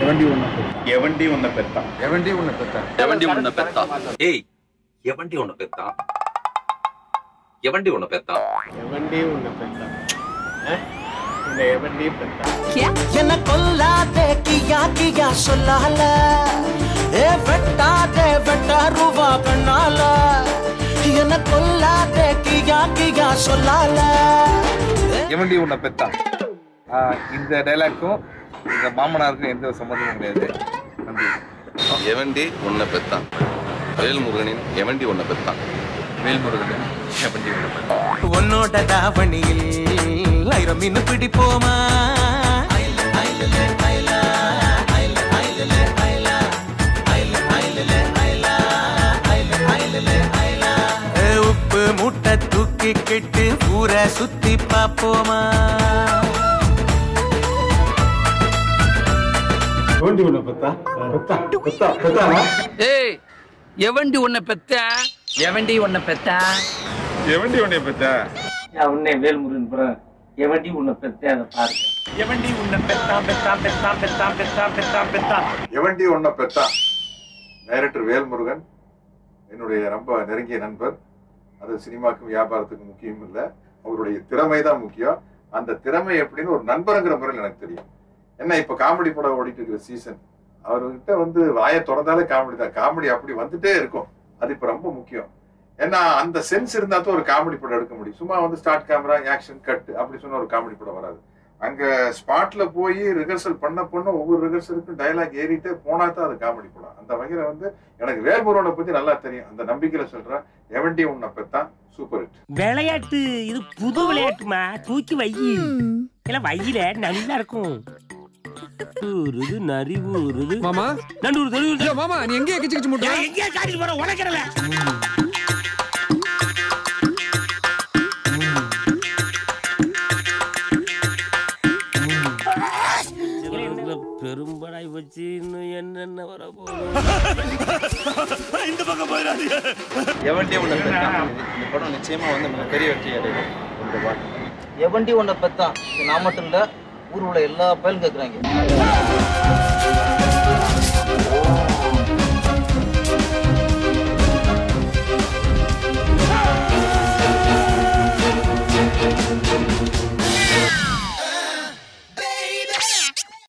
எவண்டி உன்னை பெத்தா ஏய் எவண்டி உன்னை பெத்தா எவண்டி உன்னை பெத்தா என்ன கொல்லாதே கியா கியா சொல்லால ஏ வெட்டாதே வெட்டாருவா கண்ணால என்ன கொல்லாதே கியா கியா சொல்லால எவண்டி உன்னை பெத்தா. இந்த டைலாக்கும் இந்த மாமனாருக்கும் எந்த சம்மந்தமும் கிடையாது. எவண்டி உன்னை பெத்தா. வேல்முருகனின் எவண்டி உன்னை பெத்தா. வேல்முருகன் எவண்டி உன்னை பெத்தா. உன்னோட தாவணியில் ஆயிரம் மீன் பிடிப்போமா உப்பு மூட்டை தூக்கி கிட்டு ஊரை சுத்தி பாப்போமா ஏய் எவண்டி உன்னை பெத்தா எவண்டி உன்னை பெத்தா எவண்டி உன்னை பெத்தா. உன்னை வேல்முருகன் புறம் எவண்டி உன்னை பெத்தே அதை பாருங்க. எவண்டி உன்னை பெத்தா பெத்தா பெத்தா பெத்தா பெத்தா பெத்தா பெத்தா எவண்டி உன்னை பெத்தா. டைரக்டர் வேல்முருகன் என்னுடைய ரொம்ப நெருங்கிய நண்பர். அது சினிமாக்கும் வியாபாரத்துக்கும் முக்கியம் இல்லை, அவருடைய திறமை தான் முக்கியம். அந்த திறமை எப்படின்னு ஒரு நண்பருங்கிற முறையில் எனக்கு தெரியும். என்ன இப்ப காமெடி படம் ஓடிட்டு இருக்கிற சீசன், அவர்கிட்ட வந்து வாயை திறந்தாலே காமெடி தான். காமெடி அப்படி வந்துட்டே இருக்கும். அது இப்ப ரொம்ப முக்கியம். ஏன்னா அந்த சென்ஸ் இருந்தா தான் ஒரு காமெடி படம் எடுக்க முடியும். சும்மா வந்து ஸ்டார்ட் கேமரா ஆக்ஷன் கட் அப்படி சொன்ன ஒரு காமெடி படம் வராது. அங்க ஸ்பாட்ல போய் ரிஹர்சல் பண்ண ஒவ்வொரு ரிஹர்சலுக்கும் டைலாக் ஏறிட்டே போனா தான் அது காமெடி படம். அந்த வகையில வந்து எனக்கு வேல்முருகனை பத்தி நல்லா தெரியும். அந்த நம்பிக்கையில சொல்றேன், எவண்டி உன்னை பெத்தான் சூப்பர் ஹிட். விளையாட்டு இது புது விளையாட்டுமா, தூக்கி வை இல்ல வையில நல்லா இருக்கும். நரி ஊருது மாமா, நண்டு மாமா, நீ எங்கேயே கிச்சு கிச்சு முட்டை எங்கேயே காட்டிட்டு போற உனக்கிறல. பெரும்படாய் வச்சு இன்னும் என்னென்ன வர போகுது. இந்த பக்கம் போயிடாது. எவண்டி உன்னை பெத்தா. இந்த படம் நிச்சயமா வந்து மிகப்பெரிய வெற்றி அடையும். இந்த பாட்டு எவண்டி உன்னை பெத்தான் நான் மட்டும் இல்ல, ஊர் உள்ள எல்லா பேரும் கேட்குறாங்க.